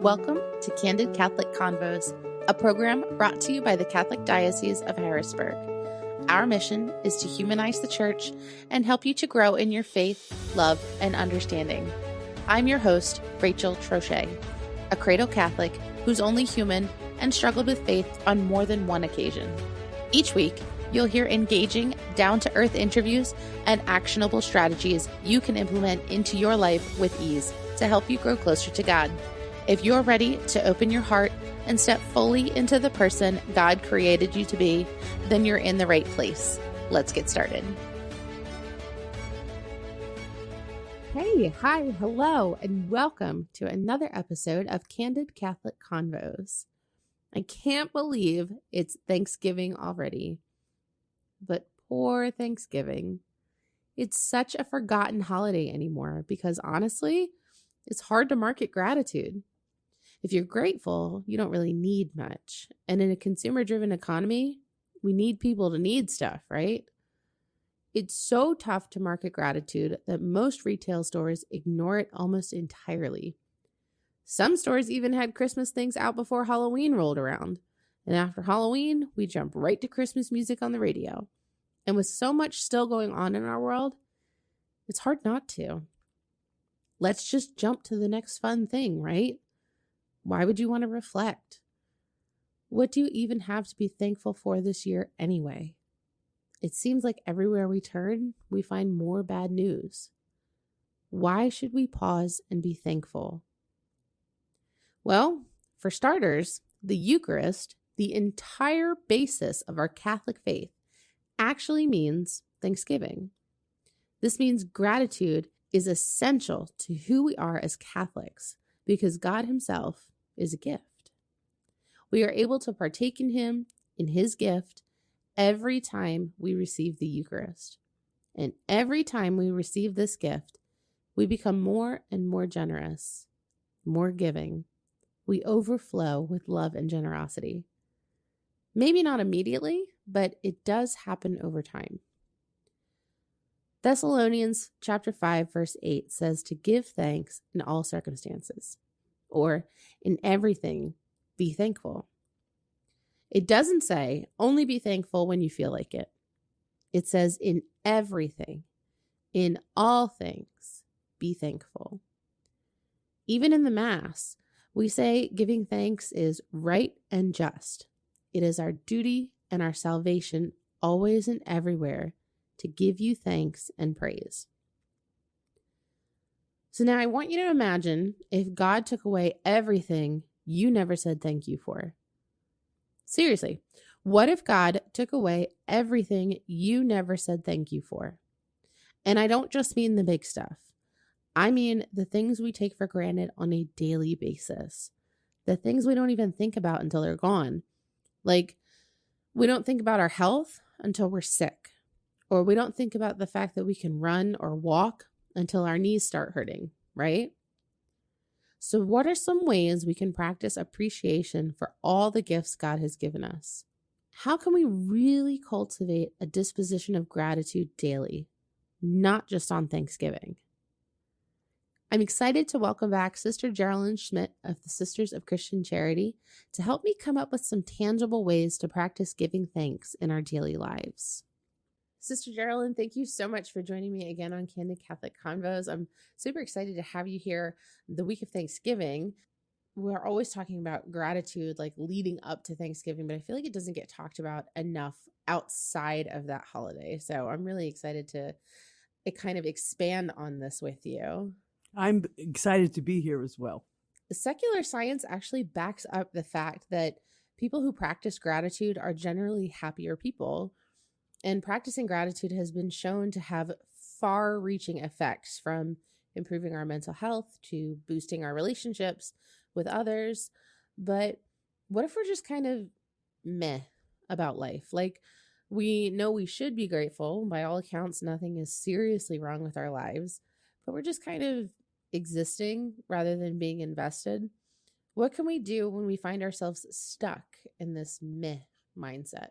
Welcome to Candid Catholic Convos, a program brought to you by the Catholic Diocese of Harrisburg. Our mission is to humanize the church and help you to grow in your faith, love, and understanding. I'm your host, Rachel Trochet, a cradle Catholic who's only human and struggled with faith on more than one occasion. Each week, you'll hear engaging, down-to-earth interviews and actionable strategies you can implement into your life with ease to help you grow closer to God. If you're ready to open your heart and step fully into the person God created you to be, then you're in the right place. Let's get started. Hey, hi, hello, and welcome to another episode of Candid Catholic Convos. I can't believe it's Thanksgiving already, but poor Thanksgiving. It's such a forgotten holiday anymore because honestly, it's hard to market gratitude. If you're grateful, you don't really need much. And in a consumer-driven economy, we need people to need stuff, right? It's so tough to market gratitude that most retail stores ignore it almost entirely. Some stores even had Christmas things out before Halloween rolled around. And after Halloween, we jump right to Christmas music on the radio. And with so much still going on in our world, it's hard not to. Let's just jump to the next fun thing, right? Why would you want to reflect? What do you even have to be thankful for this year anyway? It seems like everywhere we turn, we find more bad news. Why should we pause and be thankful? Well, for starters, the Eucharist, the entire basis of our Catholic faith, actually means thanksgiving. This means gratitude is essential to who we are as Catholics because God Himself is a gift. We are able to partake in Him, in His gift, every time we receive the Eucharist. And every time we receive this gift, we become more and more generous, more giving. We overflow with love and generosity. Maybe not immediately, but it does happen over time. Thessalonians chapter 5, verse 8 says to give thanks in all circumstances, or in everything, be thankful. It doesn't say only be thankful when you feel like it. It says in everything, in all things, be thankful. Even in the Mass, we say giving thanks is right and just. It is our duty and our salvation always and everywhere to give you thanks and praise. So now I want you to imagine if God took away everything you never said thank you for. Seriously, what if God took away everything you never said thank you for? And I don't just mean the big stuff. I mean the things we take for granted on a daily basis. The things we don't even think about until they're gone. Like, we don't think about our health until we're sick. Or we don't think about the fact that we can run or walk until our knees start hurting, right? So what are some ways we can practice appreciation for all the gifts God has given us? How can we really cultivate a disposition of gratitude daily, not just on Thanksgiving? I'm excited to welcome back Sister Geralyn Schmidt of the Sisters of Christian Charity to help me come up with some tangible ways to practice giving thanks in our daily lives. Sister Geralyn, thank you so much for joining me again on Candid Catholic Convos. I'm super excited to have you here the week of Thanksgiving. We're always talking about gratitude, like leading up to Thanksgiving, but I feel like it doesn't get talked about enough outside of that holiday. So I'm really excited to kind of expand on this with you. I'm excited to be here as well. Secular science actually backs up the fact that people who practice gratitude are generally happier people. And practicing gratitude has been shown to have far-reaching effects from improving our mental health to boosting our relationships with others. But what if we're just kind of meh about life? Like, we know we should be grateful. By all accounts, nothing is seriously wrong with our lives, but we're just kind of existing rather than being invested. What can we do when we find ourselves stuck in this meh mindset?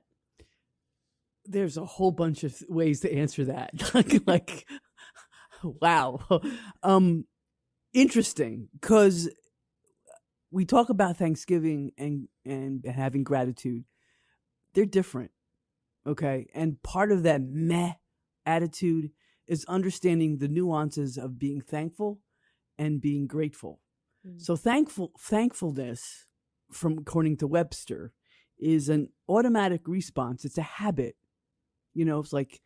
There's a whole bunch of ways to answer that. like, wow. Interesting, because we talk about Thanksgiving and having gratitude. They're different, okay? And part of that meh attitude is understanding the nuances of being thankful and being grateful. So thankfulness, from according to Webster, is an automatic response. It's a habit. It's like,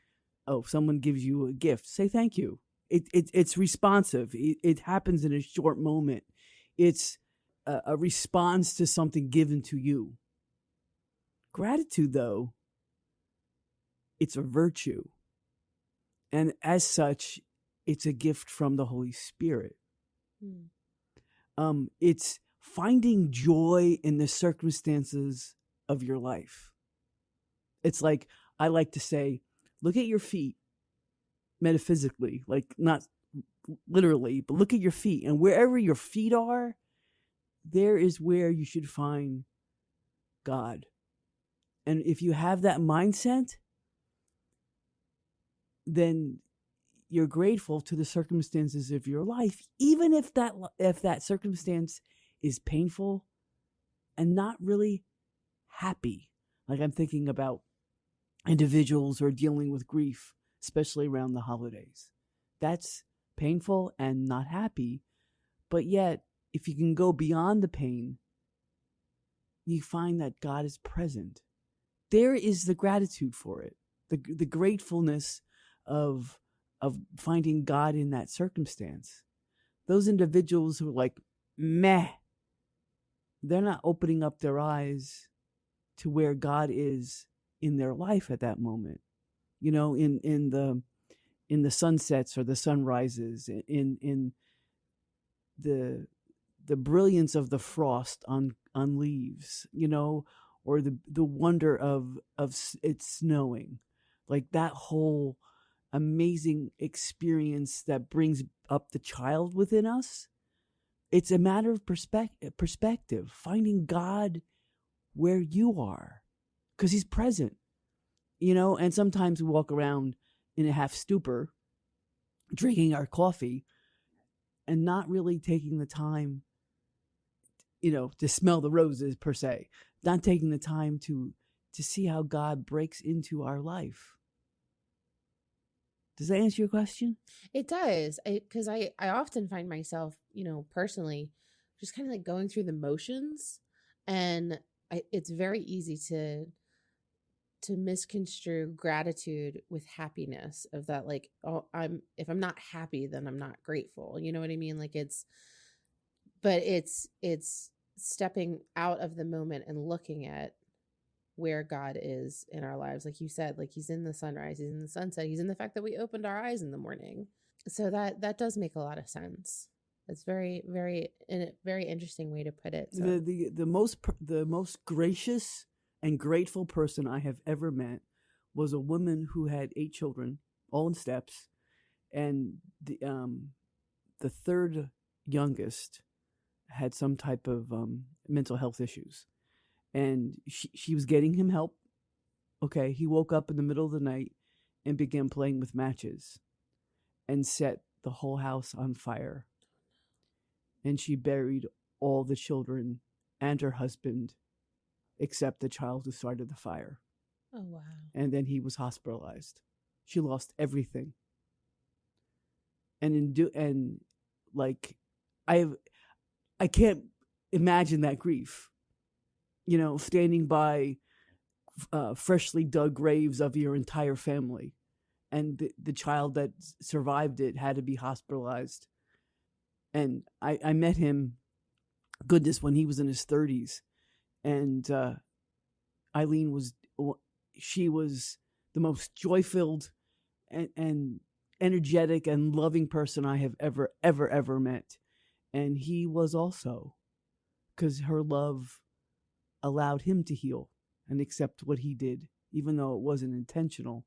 oh, someone gives you a gift, say thank you. It's responsive. It happens in a short moment. It's a response to something given to you. Gratitude, though, it's a virtue. And as such, it's a gift from the Holy Spirit. It's finding joy in the circumstances of your life. It's like, I like to say, look at your feet metaphysically, like not literally, but look at your feet. And wherever your feet are, there is where you should find God. And if you have that mindset, then you're grateful to the circumstances of your life, even if that circumstance is painful and not really happy. Like, I'm thinking about individuals who are dealing with grief, especially around the holidays. That's painful and not happy. But yet, if you can go beyond the pain, you find that God is present. There is the gratitude for it, the gratefulness of finding God in that circumstance. Those individuals who are like, meh, they're not opening up their eyes to where God is in their life at that moment. In the sunsets or the sunrises, in the brilliance of the frost on leaves, or the wonder of it snowing, like that whole amazing experience that brings up the child within us. It's a matter of perspective, finding God where you are, because he's present, and sometimes we walk around in a half stupor, drinking our coffee and not really taking the time, to smell the roses per se, not taking the time to see how God breaks into our life. Does that answer your question? It does. Because I often find myself, personally, just kind of like going through the motions, and it's very easy to misconstrue gratitude with happiness, of that, like, oh, if I'm not happy, then I'm not grateful. You know what I mean? Like, it's stepping out of the moment and looking at where God is in our lives. Like you said, like, he's in the sunrise, he's in the sunset, he's in the fact that we opened our eyes in the morning. So that does make a lot of sense. It's very, very, in a very interesting way to put it. So. The most gracious and grateful person I have ever met was a woman who had 8 children, all in steps, and the third youngest had some type of mental health issues. And she was getting him help. Okay, he woke up in the middle of the night and began playing with matches and set the whole house on fire. And she buried all the children and her husband, except the child who started the fire. Oh, wow. And then he was hospitalized. She lost everything. And I can't imagine that grief. Standing by freshly dug graves of your entire family, and the child that survived it had to be hospitalized. And I met him, goodness, when he was in his 30s. And Eileen was the most joy-filled and energetic and loving person I have ever met. And he was also, because her love allowed him to heal and accept what he did, even though it wasn't intentional.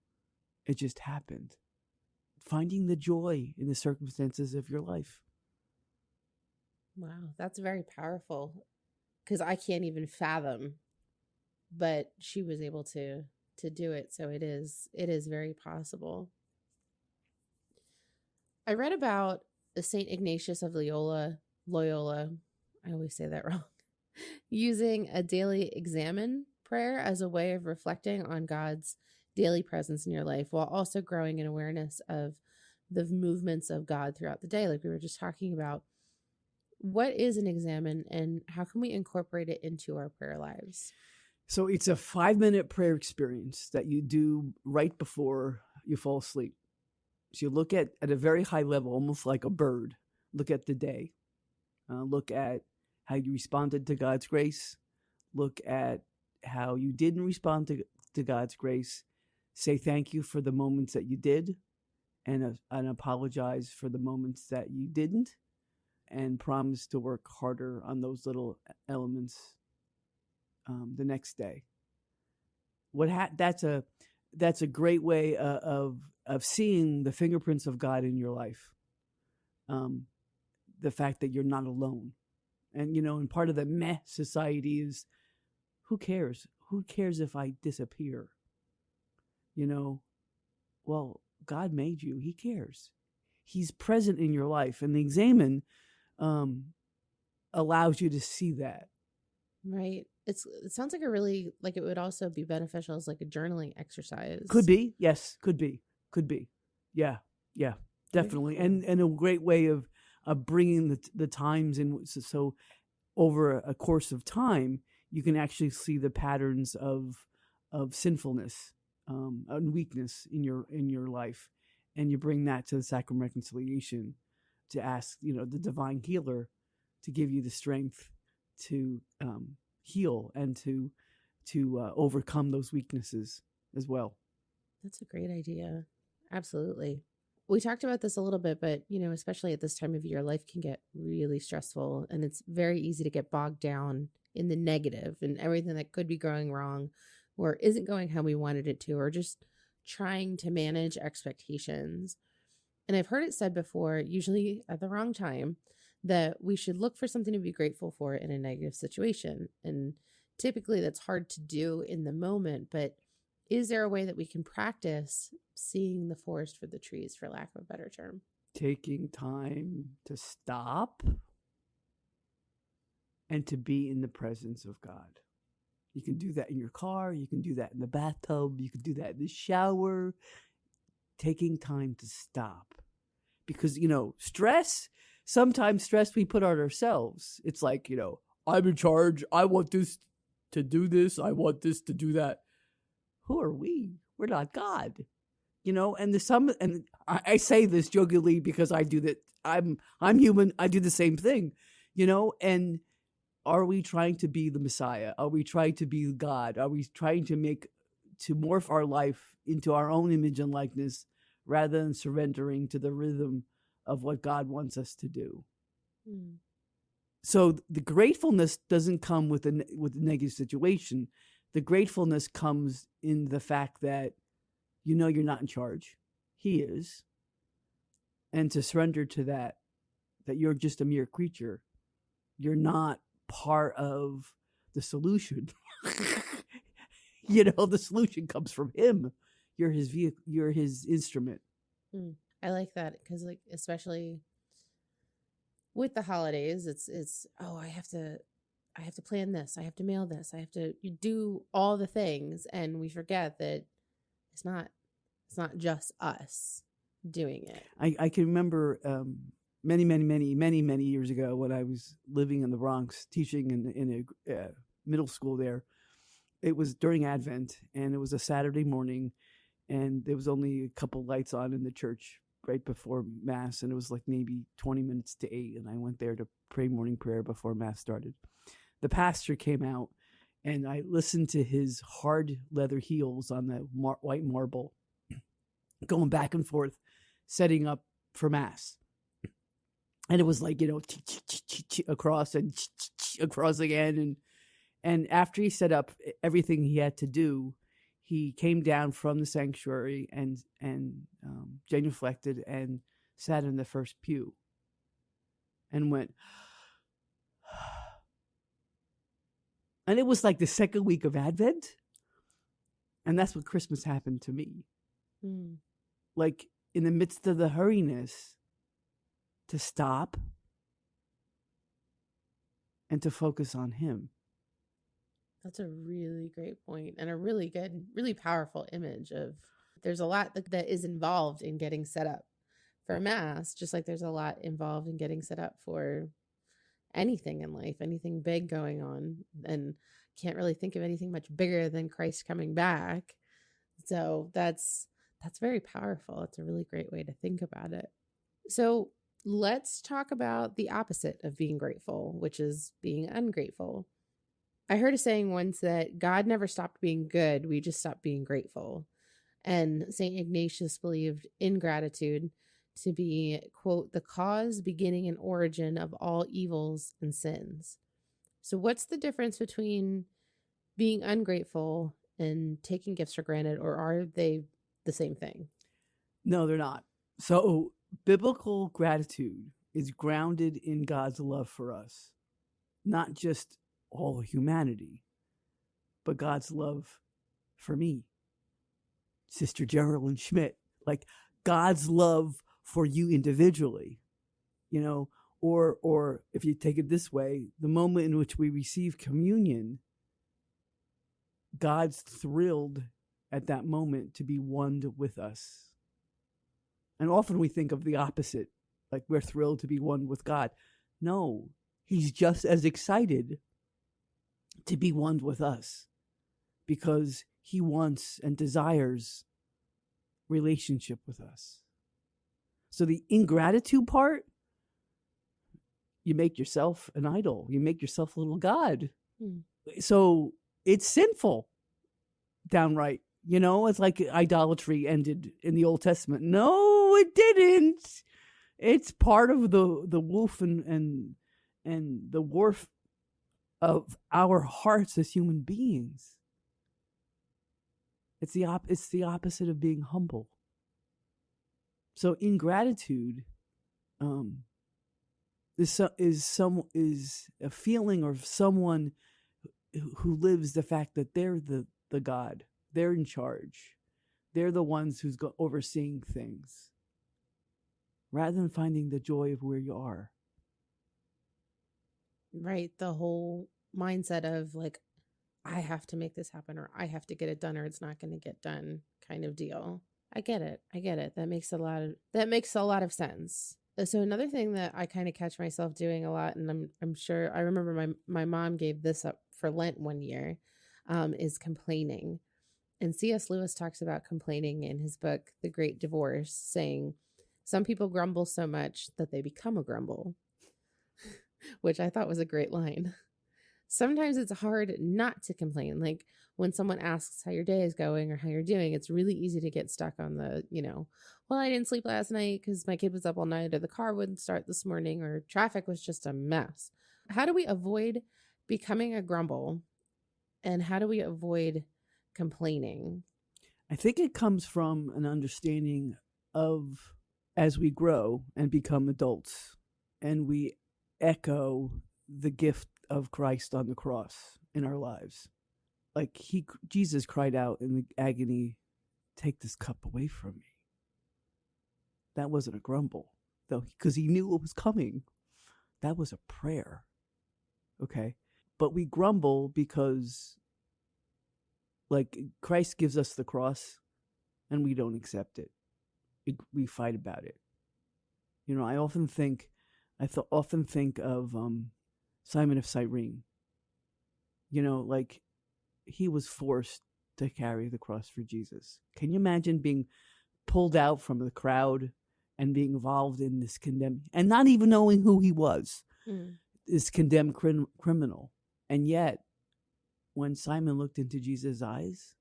It just happened. Finding the joy in the circumstances of your life. Wow, that's very powerful, because I can't even fathom, but she was able to do it. So it is very possible. I read about the Saint Ignatius of Loyola. I always say that wrong. using a daily examine prayer as a way of reflecting on God's daily presence in your life while also growing in awareness of the movements of God throughout the day, like we were just talking about. What is an examine and how can we incorporate it into our prayer lives? So it's a 5-minute prayer experience that you do right before you fall asleep. So you look at a very high level, almost like a bird, look at the day, look at how you responded to God's grace, look at how you didn't respond to God's grace, say thank you for the moments that you did, and apologize for the moments that you didn't, and promise to work harder on those little elements the next day. That's a great way of seeing the fingerprints of God in your life. The fact that you're not alone, and and part of the meh society is, who cares? Who cares if I disappear? Well, God made you. He cares. He's present in your life, and the examine allows you to see that. Right. It sounds like it would also be beneficial as like a journaling exercise. Could be. Yes, could be. Yeah, definitely. Cool. And a great way of bringing the times in. So over a course of time, you can actually see the patterns of sinfulness and weakness in your life, and you bring that to the sacrament of reconciliation to ask the divine healer to give you the strength to heal and to overcome those weaknesses as well. That's a great idea. Absolutely. We talked about this a little bit, but especially at this time of year, life can get really stressful, and it's very easy to get bogged down in the negative and everything that could be going wrong or isn't going how we wanted it to, or just trying to manage expectations. And I've heard it said before, usually at the wrong time, that we should look for something to be grateful for in a negative situation. And typically that's hard to do in the moment, but is there a way that we can practice seeing the forest for the trees, for lack of a better term? Taking time to stop and to be in the presence of God. You can do that in your car. You can do that in the bathtub. You can do that in the shower. Taking time to stop. Because, sometimes stress we put on ourselves. It's like, I'm in charge. I want this to do this. I want this to do that. Who are we? We're not God. And I say this jokingly because I do that. I'm human. I do the same thing, and are we trying to be the Messiah? Are we trying to be God? Are we trying to morph our life into our own image and likeness rather than surrendering to the rhythm of what God wants us to do? Mm. So the gratefulness doesn't come with a negative situation. The gratefulness comes in the fact that you're not in charge. He is. And to surrender to that you're just a mere creature. You're not part of the solution. The solution comes from him. You're his vehicle. You're his instrument. I like that because, especially with the holidays, it's I have to plan this. I have to mail this. I have to do all the things, and we forget that it's not just us doing it. I can remember many years ago when I was living in the Bronx, teaching in a middle school there. It was during Advent, and it was a Saturday morning, and there was only a couple lights on in the church right before Mass, and it was like maybe 20 minutes to 8, and I went there to pray morning prayer before Mass started. The pastor came out, and I listened to his hard leather heels on the white marble, going back and forth, setting up for Mass. And it was like, across and across again. And after he set up everything he had to do, he came down from the sanctuary and genuflected and sat in the first pew and went, and it was like the second week of Advent. And that's what Christmas happened to me. Like in the midst of the hurriness, to stop and to focus on him. That's a really great point and a really good, really powerful image of there's a lot that is involved in getting set up for Mass, just like there's a lot involved in getting set up for anything in life, anything big going on. And can't really think of anything much bigger than Christ coming back. So that's very powerful. It's a really great way to think about it. So let's talk about the opposite of being grateful, which is being ungrateful. I heard a saying once that God never stopped being good. We just stopped being grateful. And St. Ignatius believed ingratitude to be, quote, the cause, beginning, and origin of all evils and sins. So what's the difference between being ungrateful and taking gifts for granted, or are they the same thing? No, they're not. So biblical gratitude is grounded in God's love for us, not just all humanity, but God's love for me, Sister Geralyn Schmidt, like God's love for you individually, or if you take it this way, the moment in which we receive communion, God's thrilled at that moment to be one with us. And often we think of the opposite, like we're thrilled to be one with God. No, he's just as excited to be one with us because he wants and desires relationship with us. So the ingratitude part, you make yourself an idol. You make yourself a little God. So it's sinful, downright. It's like idolatry ended in the Old Testament. No, it didn't. It's part of the wolf and the wharf of our hearts as human beings. It's the opposite of being humble. So ingratitude is a feeling of someone who lives the fact that they're the God. They're in charge. They're the ones who's overseeing things, rather than finding the joy of where you are. Right. The whole mindset of like, I have to make this happen, or I have to get it done, or it's not going to get done kind of deal. I get it. That makes a lot of sense. So another thing that I kind of catch myself doing a lot, and I'm sure I remember my mom gave this up for Lent one year, is complaining. And C.S. Lewis talks about complaining in his book, The Great Divorce, saying some people grumble so much that they become a grumble, which I thought was a great line. Sometimes it's hard not to complain. Like when someone asks how your day is going or how you're doing, it's really easy to get stuck on the, well, I didn't sleep last night because my kid was up all night, or the car wouldn't start this morning, or traffic was just a mess. How do we avoid becoming a grumble? And how do we avoid complaining? I think it comes from an understanding of, as we grow and become adults and we echo the gift of Christ on the cross in our lives. Like Jesus cried out in the agony, "Take this cup away from me." That wasn't a grumble, though, because he knew it was coming. That was a prayer. Okay. But we grumble because, like, Christ gives us the cross and we don't accept it. We fight about it. I often think of Simon of Cyrene. Like he was forced to carry the cross for Jesus. Can you imagine being pulled out from the crowd and being involved in this condemned, and not even knowing who he was, this condemned criminal? And yet, when Simon looked into Jesus' eyes,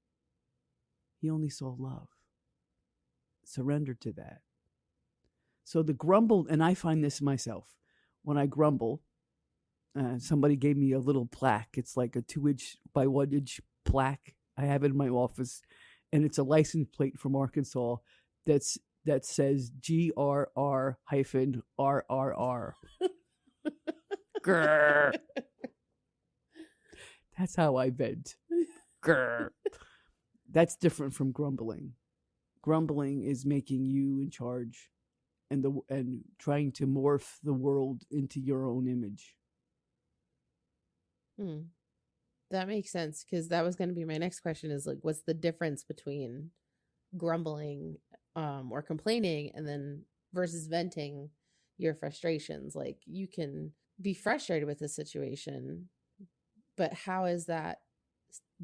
he only saw love. Surrendered to that. So the grumble, and I find this myself, when I grumble, somebody gave me a little plaque. It's like a 2-inch by 1-inch plaque. I have it in my office, and it's a license plate from Arkansas that says GRR-RRR. Grr. That's how I vent. Grr. That's different from grumbling. Grumbling is making you in charge and trying to morph the world into your own image. Hmm. That makes sense, because that was going to be my next question, is like, what's the difference between grumbling or complaining and then versus venting your frustrations? Like, you can be frustrated with the situation, but how is that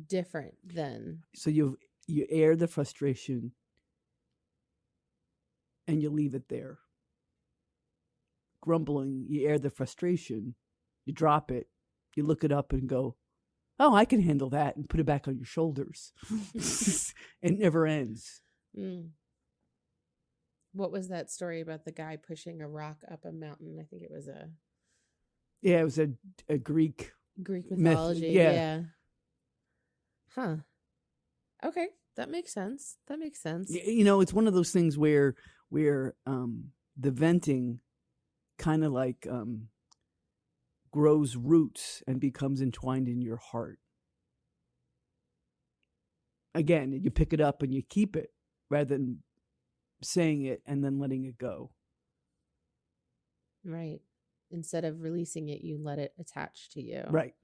different than? So you air the frustration and you leave it there. Grumbling, you air the frustration, you drop it, you look it up and go, oh, I can handle that, and put it back on your shoulders. It never ends. Mm. What was that story about the guy pushing a rock up a mountain? I think it was a Yeah, it was a Greek mythology. Yeah. Yeah. Huh. Okay, that makes sense. That makes sense. You know, it's one of those things where the venting kind of like grows roots and becomes entwined in your heart. Again, you pick it up and you keep it rather than saying it and then letting it go. Right. Instead of releasing it, you let it attach to you. Right.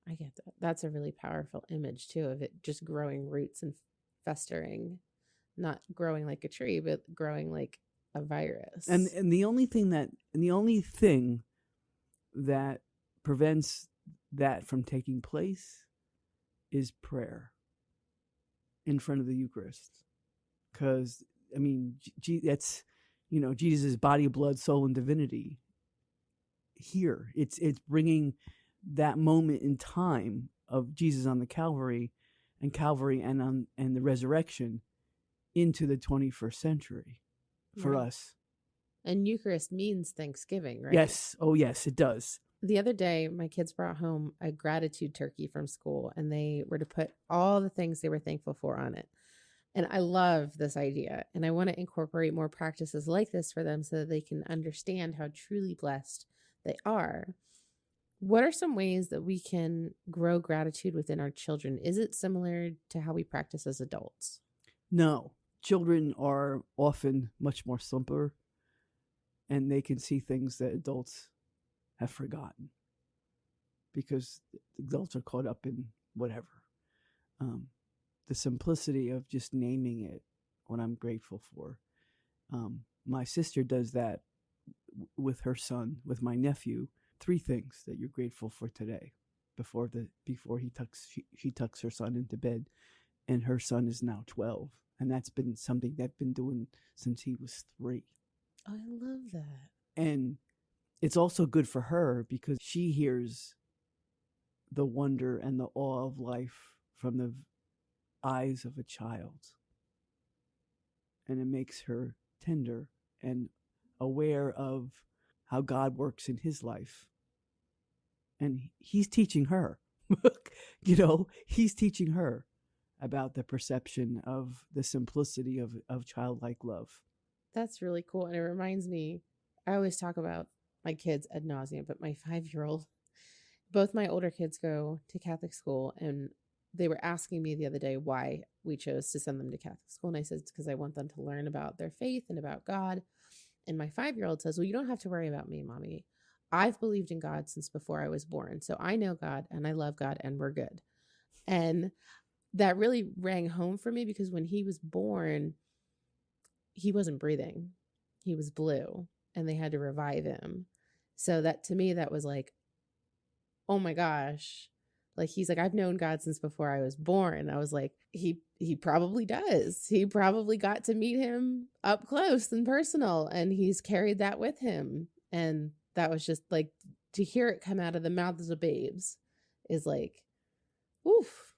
I get that. That's a really powerful image too, of it just growing roots and festering, not growing like a tree, but growing like a virus. And the only thing that prevents that from taking place is prayer in front of the Eucharist. Because, I mean, that's, you know, Jesus' body, blood, soul, and divinity here. It's bringing that moment in time of Jesus on the Calvary and the resurrection into the 21st century for us. And Eucharist means Thanksgiving, right? Yes. Oh, yes, it does. The other day, my kids brought home a gratitude turkey from school, and they were to put all the things they were thankful for on it. And I love this idea, and I want to incorporate more practices like this for them so that they can understand how truly blessed they are. What are some ways that we can grow gratitude within our children? Is it similar to how we practice as adults? No. Children are often much more simpler, and they can see things that adults have forgotten because adults are caught up in whatever. The simplicity of just naming it, what I'm grateful for. My sister does that with her son, with my nephew. 3 things that you're grateful for today before she tucks her son into bed, and her son is now 12, and that's been something they've been doing since he was 3. I love that. And it's also good for her because she hears the wonder and the awe of life from the eyes of a child. And it makes her tender and aware of how God works in his life. And he's teaching her, he's teaching her about the perception of the simplicity of childlike love. That's really cool. And it reminds me, I always talk about my kids ad nauseum, but my 5-year-old, both my older kids go to Catholic school, and they were asking me the other day why we chose to send them to Catholic school. And I said, it's because I want them to learn about their faith and about God. And my 5-year-old says, well, you don't have to worry about me, Mommy. I've believed in God since before I was born. So I know God and I love God and we're good. And that really rang home for me because when he was born, he wasn't breathing. He was blue and they had to revive him. So that to me, that was like, oh my gosh. Like, he's like, I've known God since before I was born. I was like, he probably does. He probably got to meet him up close and personal, and he's carried that with him. And that was just like, to hear it come out of the mouths of babes is like, oof.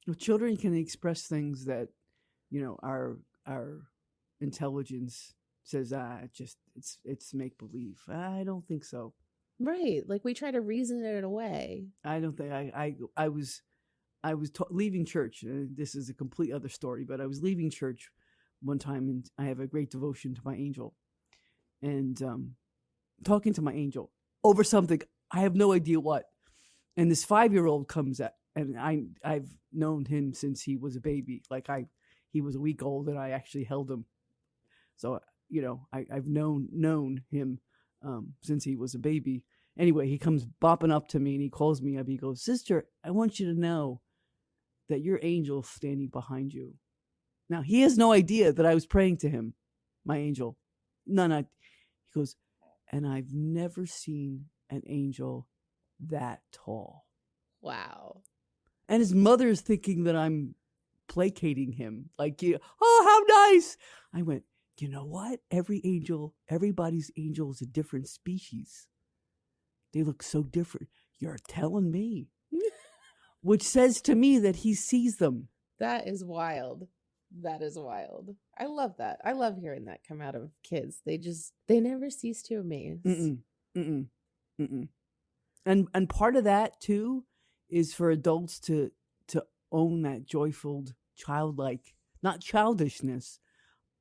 Well, children can express things that, our intelligence says, it's make believe. I don't think so. Right. Like, we try to reason it away. I don't think I was leaving church. This is a complete other story, but I was leaving church one time, and I have a great devotion to my angel, and talking to my angel over something I have no idea what. And this 5-year-old comes at, and I've known him since he was a baby. Like he was a week old, and I actually held him. So I've known him since he was a baby. Anyway, he comes bopping up to me and he calls me up. He goes, "Sister, I want you to know that your angel's standing behind you." Now, he has no idea that I was praying to him, my angel. None. He goes, "And I've never seen an angel that tall." Wow. And his mother's thinking that I'm placating him. Like, oh, how nice. I went, you know what? Everybody's angel is a different species. They look so different. You're telling me. Which says to me that he sees them. That is wild. That is wild. I love that. I love hearing that come out of kids. They never cease to amaze. And part of that too is for adults to own that joyful, childlike, not childishness,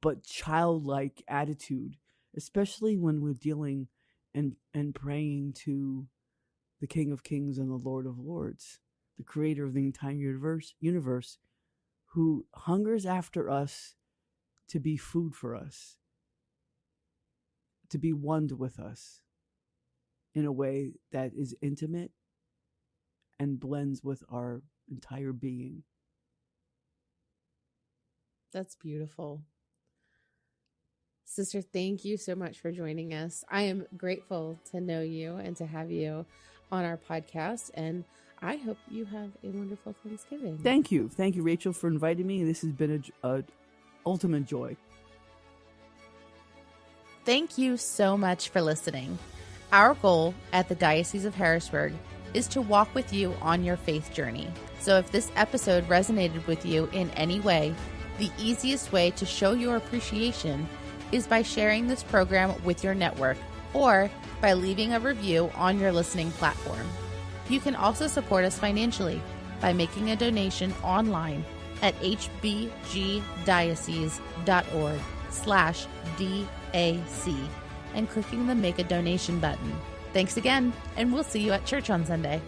but childlike attitude, especially when we're dealing and praying to the King of Kings and the Lord of Lords, the creator of the entire universe, who hungers after us to be food for us, to be one with us in a way that is intimate and blends with our entire being. That's beautiful. Sister, thank you so much for joining us. I am grateful to know you and to have you on our podcast, and I hope you have a wonderful Thanksgiving. Thank you. Thank you, Rachel, for inviting me. This has been a ultimate joy. Thank you so much for listening. Our goal at the Diocese of Harrisburg is to walk with you on your faith journey. So if this episode resonated with you in any way, the easiest way to show your appreciation is by sharing this program with your network or by leaving a review on your listening platform. You can also support us financially by making a donation online at hbgdiocese.org/DAC and clicking the Make a Donation button. Thanks again, and we'll see you at church on Sunday.